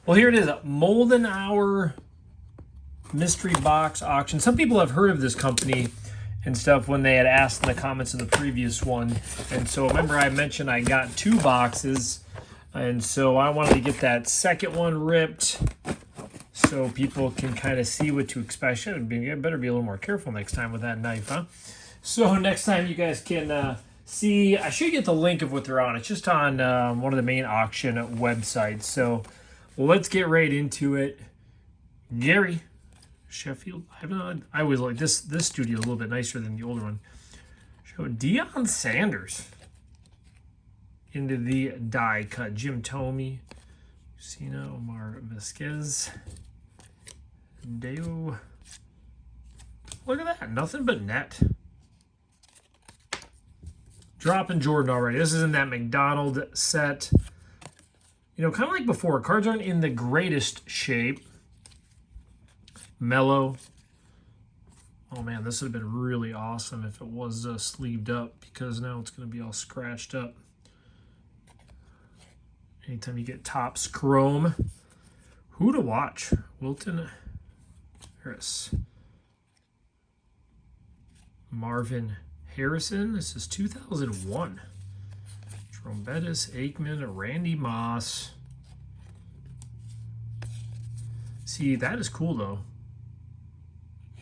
Well, here it is, a Moldenhauer mystery box auction. Some people have heard of this company and stuff when they had asked in the comments in the previous one. And so remember I mentioned I got 2 boxes. And so I wanted to get that second one ripped so people can kind of see what to expect. I better be a little more careful next time with that knife, huh? So next time you guys can see, I should get the link of what they're on. It's just on one of the main auction websites. So let's get right into it. Gary Sheffield. I always like this studio a little bit nicer than the older one. Show Deion Sanders into the die cut. Jim Tomey, Cena, Omar Vasquez, Deo. Look at that, nothing but net. Dropping Jordan already. This is in that McDonald set. You know, kind of like before, cards aren't in the greatest shape. Mellow. Oh man, this would have been really awesome if it was sleeved up, because now it's going to be all scratched up. Anytime you get Topps Chrome. Who to watch? Wilton Harris. Marvin Harrison. This is 2001. Jerome Bettis, Aikman, Randy Moss. See, that is cool though.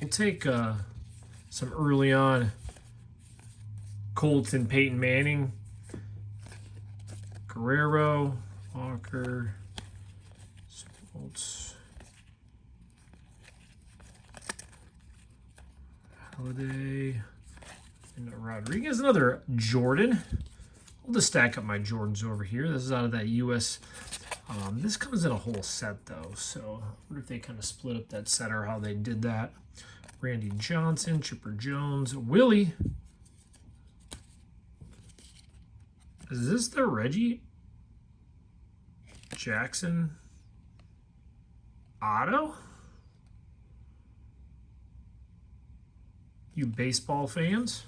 We'll take some early on Colts and Peyton Manning. Guerrero, Walker, Smoltz, Holiday, and Rodriguez. Another Jordan. I'll just stack up my Jordans over here. This is out of that U.S. This comes in a whole set though, so I wonder if they kind of split up that set or how they did that. Randy Johnson, Chipper Jones, Willie. Is this the Reggie Jackson auto? You baseball fans?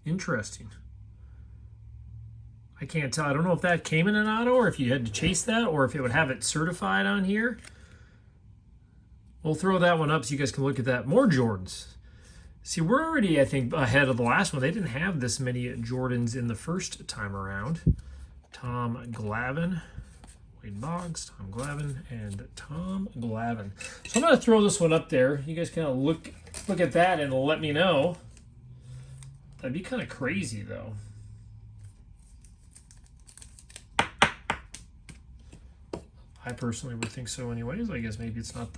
Interesting. I can't tell. I don't know if that came in an auto or if you had to chase that or if it would have it certified on here. We'll throw that one up so you guys can look at that. More Jordans. See, we're already, I think, ahead of the last one. They didn't have this many Jordans in the first time around. Tom Glavine, Wade Boggs, Tom Glavine, and Tom Glavine. So I'm going to throw this one up there. You guys kind of look at that and let me know. That'd be kind of crazy, though. I personally would think so anyways. I guess maybe it's not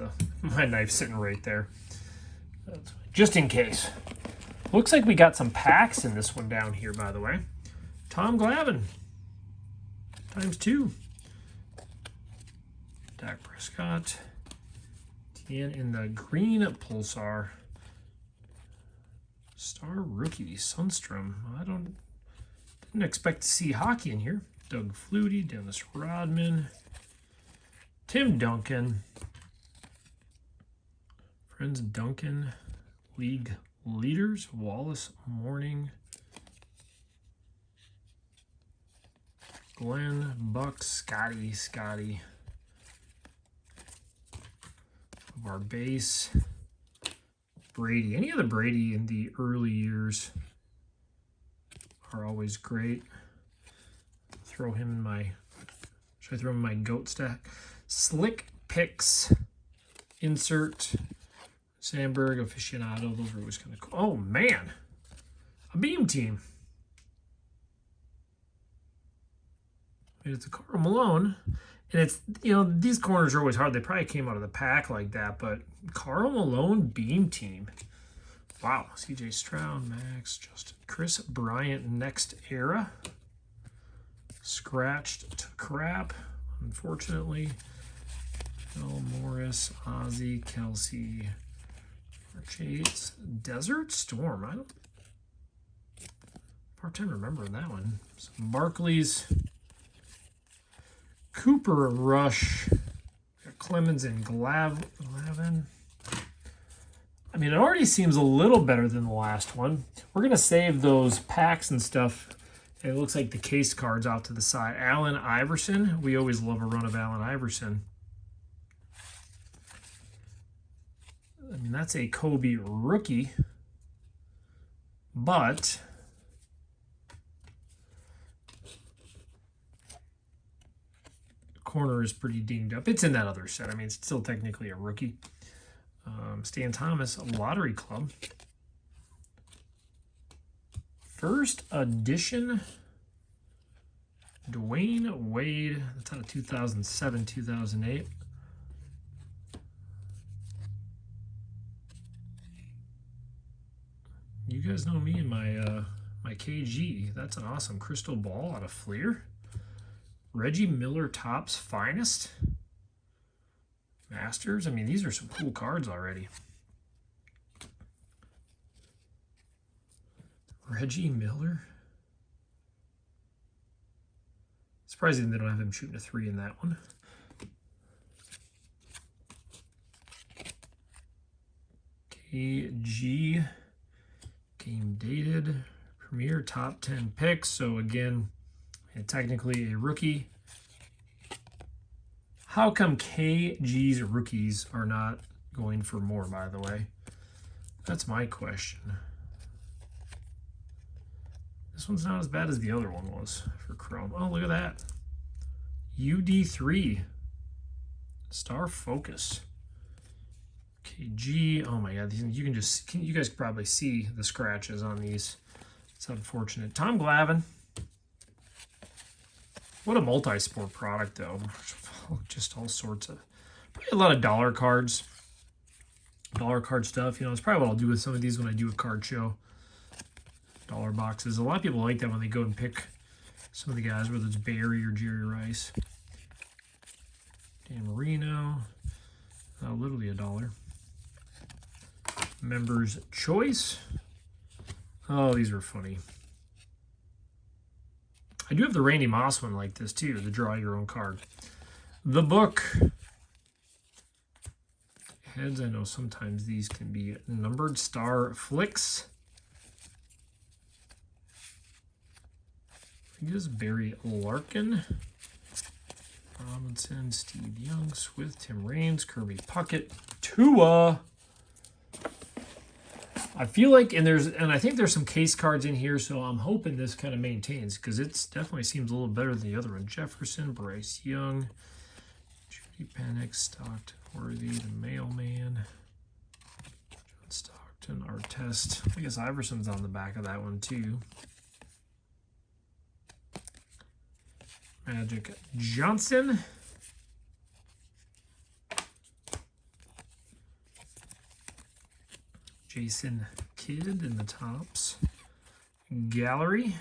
my knife sitting right there. Just in case. Looks like we got some packs in this one down here, by the way. Tom Glavine. ×2. Dak Prescott. Tien in the green Pulsar. Star rookie, Sundstrom. Didn't expect to see hockey in here. Doug Flutie, Dennis Rodman. Tim Duncan. Friends Duncan. League leaders. Wallace Morning. Glenn, Buck, Scotty. Of our base. Brady. Any other Brady in the early years are always great. Throw him in my... Should I throw him in my goat stack? Slick Picks. Insert. Sandberg, Aficionado. Those were always kind of cool. Oh, man. A beam team. It's a Carl Malone. And it's, you know, these corners are always hard. They probably came out of the pack like that. But Carl Malone beam team. Wow. CJ Stroud, Max, Justin, Chris Bryant, next era. Scratched to crap, unfortunately. Phil Morris, Ozzie, Kelsey, Chase, Desert Storm. I don't hard time remembering that one. Some Barclays, Cooper Rush, Clemens and Glavin. I mean, it already seems a little better than the last one. We're going to save those packs and stuff It looks like the case cards out to the side. Allen Iverson. We always love a run of Allen Iverson. I mean, that's a Kobe rookie. But the corner is pretty dinged up. It's in that other set. I mean, it's still technically a rookie. Stan Thomas, Lottery Club. First edition Dwayne Wade. That's out of 2007, 2008. You guys know me and my KG. That's an awesome crystal ball out of Fleer. Reggie Miller Topps Finest. Masters. I mean, these are some cool cards already. Reggie Miller. Surprising they don't have him shooting a 3 in that one. KG. Game dated. Premier top 10 picks. So again, technically a rookie. How come KG's rookies are not going for more, by the way? That's my question. This one's not as bad as the other one was for Chrome. Oh, look at that. UD3. Star Focus. KG. Oh my God. You guys can probably see the scratches on these. It's unfortunate. Tom Glavine. What a multi-sport product, though. Just all sorts of, probably a lot of dollar cards. Dollar card stuff. You know, it's probably what I'll do with some of these when I do a card show. Dollar boxes. A lot of people like that when they go and pick some of the guys, whether it's Barry or Jerry Rice. Dan Marino. Literally $1. Members Choice. Oh, these are funny. I do have the Randy Moss one like this too, the draw your own card. The book. Heads, I know sometimes these can be numbered. Star Flicks. I guess Barry Larkin. Robinson, Steve Young, Swift, Tim Raines, Kirby Puckett, Tua. I feel like, and I think there's some case cards in here, so I'm hoping this kind of maintains because it definitely seems a little better than the other one. Jefferson, Bryce Young, Judy Pennick, Stockton, Worthy, the Mailman, John Stockton, Artest. I guess Iverson's on the back of that one too. Magic Johnson. Jason Kidd in the tops. Gallery.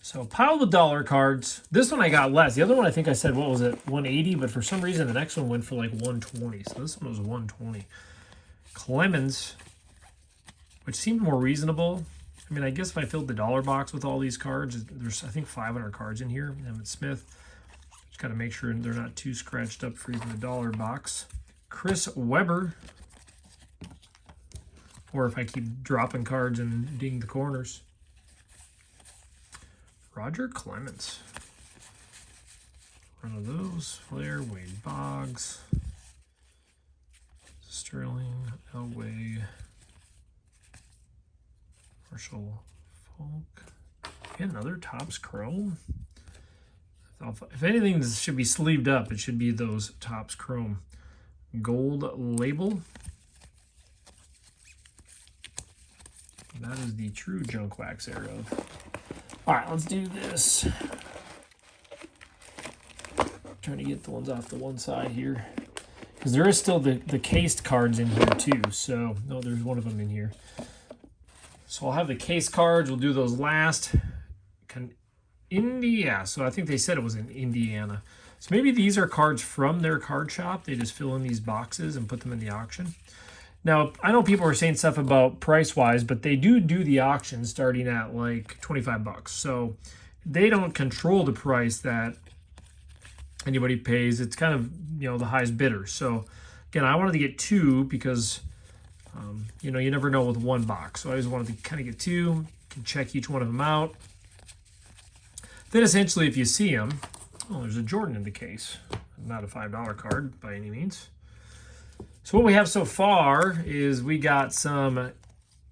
So pile the dollar cards. This one I got less. The other one I think I said, what was it, 180, but for some reason the next one went for like 120. So this one was 120. Clemens, which seemed more reasonable. I mean, I guess if I filled the dollar box with all these cards, there's I think 500 cards in here. Emmett Smith. Just got to make sure they're not too scratched up for even the dollar box. Chris Webber. Or if I keep dropping cards and ding the corners. Roger Clemens. One of those. Flair, Wade Boggs. Sterling, Elway. Marshall Falk. And another Topps Chrome. If anything should be sleeved up, it should be those Topps Chrome. Gold label. That is the true junk wax era. All right, let's do this. Trying to get the ones off the one side here. Because there is still the cased cards in here too. So, no, there's one of them in here. So I'll have the case cards. We'll do those last. India. So I think they said it was in Indiana. So maybe these are cards from their card shop. They just fill in these boxes and put them in the auction. Now, I know people are saying stuff about price-wise, but they do the auction starting at like 25 bucks. So they don't control the price that anybody pays. It's kind of, you know, the highest bidder. So Again, I wanted to get 2 because, you know, you never know with one box. So I just wanted to kind of get 2. You can check each one of them out. Then essentially, if you see them, oh, there's a Jordan in the case. Not a $5 card by any means. So what we have so far is we got some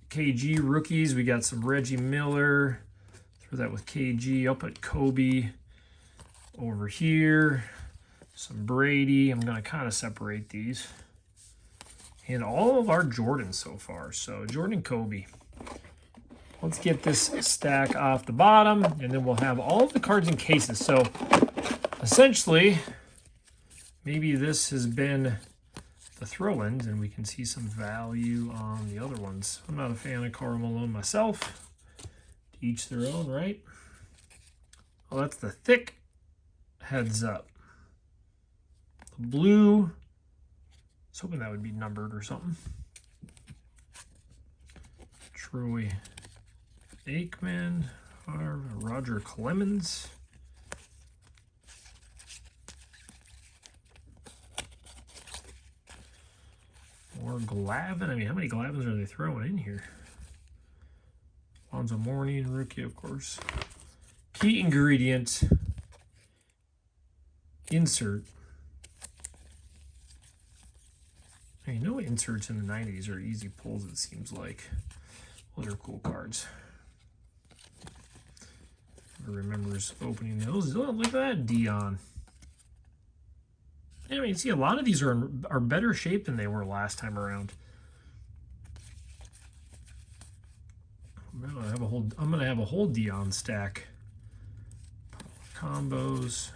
KG rookies. We got some Reggie Miller. Throw that with KG. I'll put Kobe over here. Some Brady. I'm going to kind of separate these. And all of our Jordans so far. So Jordan and Kobe. Let's get this stack off the bottom, and then we'll have all of the cards in cases. So essentially, maybe this has been the throw-ins, and we can see some value on the other ones. I'm not a fan of Karl Malone myself. To each their own, right? Oh, that's the thick heads up. The blue, I was hoping that would be numbered or something. Troy Aikman, Roger Clemens. Or Glavin. I mean, how many Glavins are they throwing in here? Alonzo Mourning, rookie, of course. Key ingredient. Insert. I mean, no inserts in the 90s are easy pulls, it seems like. Well, they're cool cards. Who remembers opening those? Oh, look at that, Dion. I mean, see, a lot of these are better shape than they were last time around. I'm gonna have a whole Dion stack. Combos.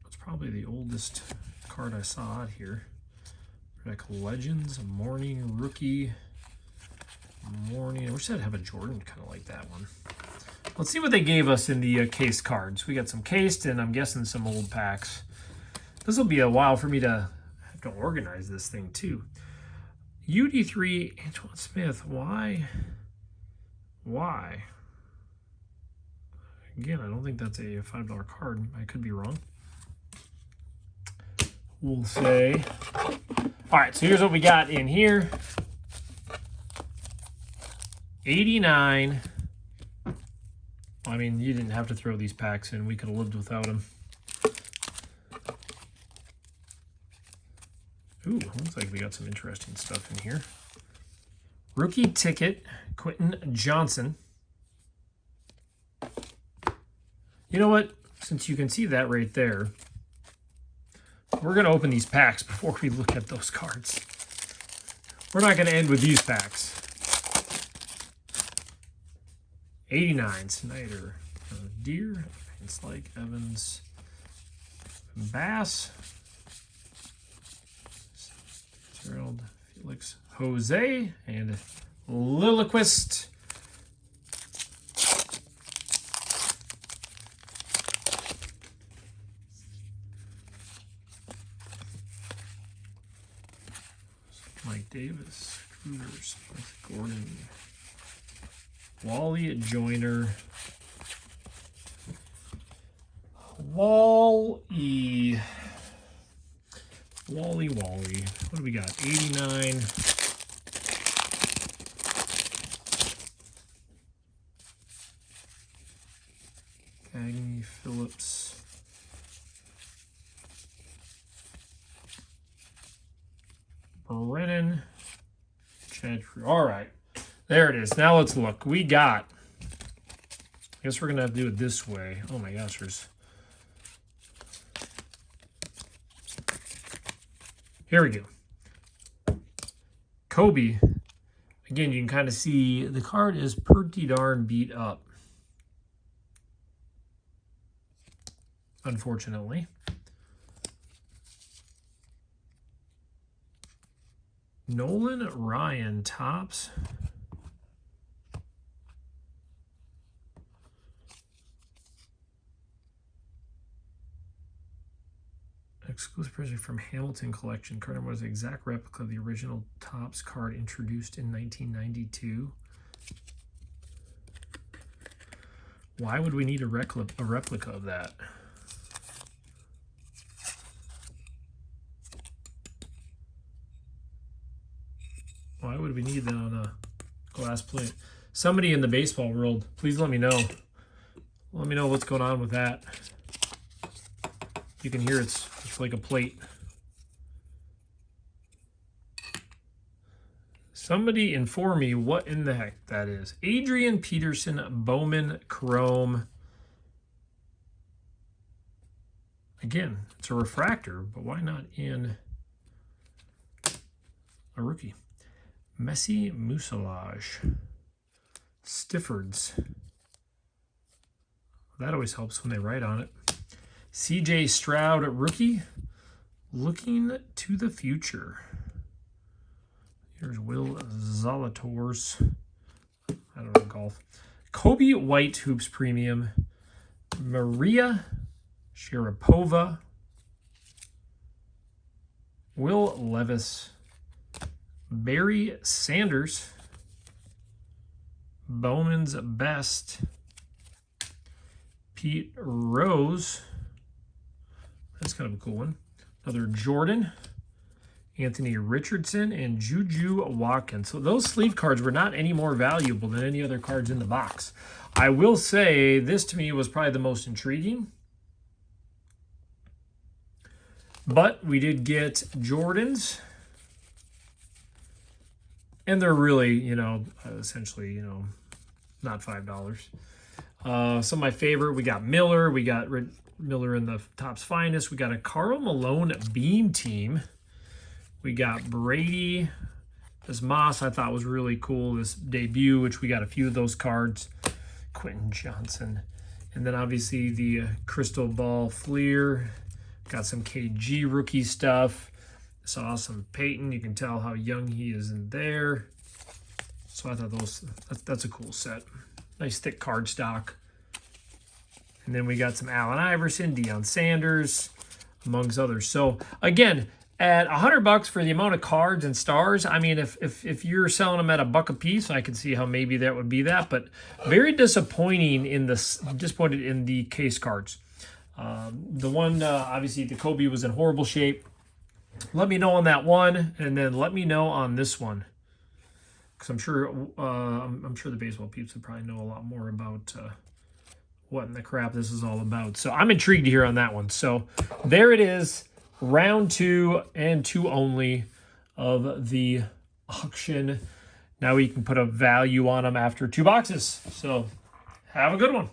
That's probably the oldest card I saw out here. Like Legends, Morning, Rookie, Morning. I wish I'd have a Jordan kind of like that one. Let's see what they gave us in the case cards. We got some cased, and I'm guessing some old packs. This will be a while for me to have to organize this thing too. UD3 Antoine Smith. Why? Again, I don't think that's a $5 card. I could be wrong. We'll say. All right, so here's what we got in here. 89. I mean, you didn't have to throw these packs in. We could have lived without them. Ooh, looks like we got some interesting stuff in here. Rookie ticket, Quentin Johnson. You know what? Since you can see that right there, we're going to open these packs before we look at those cards. We're not going to end with these packs. 89, Snyder, Deer, Slake, Evans, Bass, Gerald, Felix, Jose, and Lilliquist. Mike Davis, Cougars, Gordon, Wally Joyner, Wally. What do we got? 89. Cagney, Phillips. Brennan. Chad. All right. There it is. Now let's look. We got. I guess we're going to have to do it this way. Oh my gosh, there's. Here we go. Kobe. Again, you can kind of see the card is pretty darn beat up. Unfortunately. Nolan Ryan tops. Exclusive pressure from Hamilton collection. Card number was the exact replica of the original Topps card introduced in 1992. Why would we need a replica of that? Why would we need that on a glass plate? Somebody in the baseball world, please let me know. Let me know what's going on with that. You can hear it's like a plate. Somebody inform me what in the heck that is. Adrian Peterson Bowman Chrome. Again, it's a refractor, but why not in a rookie? Messi Mucilage. Stiffords. That always helps when they write on it. CJ Stroud rookie. Looking to the future. Here's Will Zolotors. I don't know golf. Kobe White Hoops Premium. Maria Sharapova. Will Levis. Barry Sanders. Bowman's Best. Pete Rose. That's kind of a cool one. Another Jordan. Anthony Richardson and Juju Watkins. So those sleeve cards were not any more valuable than any other cards in the box. I will say this to me was probably the most intriguing. But we did get Jordans. And they're really, essentially, not $5. Some of my favorite, we got Miller. We got Miller in the Topps Finest. We got a Karl Malone Beam Team. We got Brady. This Moss I thought was really cool. This debut, which we got a few of those cards. Quentin Johnson. And then obviously the Crystal Ball Fleer. Got some KG rookie stuff. Saw some Peyton. You can tell how young he is in there. So I thought that's a cool set. Nice thick card stock. And then we got some Allen Iverson, Deion Sanders, amongst others. So again, at $100 for the amount of cards and stars, I mean, if you're selling them at $1 a piece, I can see how maybe that would be that. But very disappointed in the case cards. The one, obviously, the Kobe was in horrible shape. Let me know on that one, and then let me know on this one, because I'm sure the baseball peeps would probably know a lot more about what in the crap this is all about. So I'm intrigued to hear on that one. So there it is, round 2 and 2 only of the auction. Now we can put a value on them after 2 boxes. So have a good one.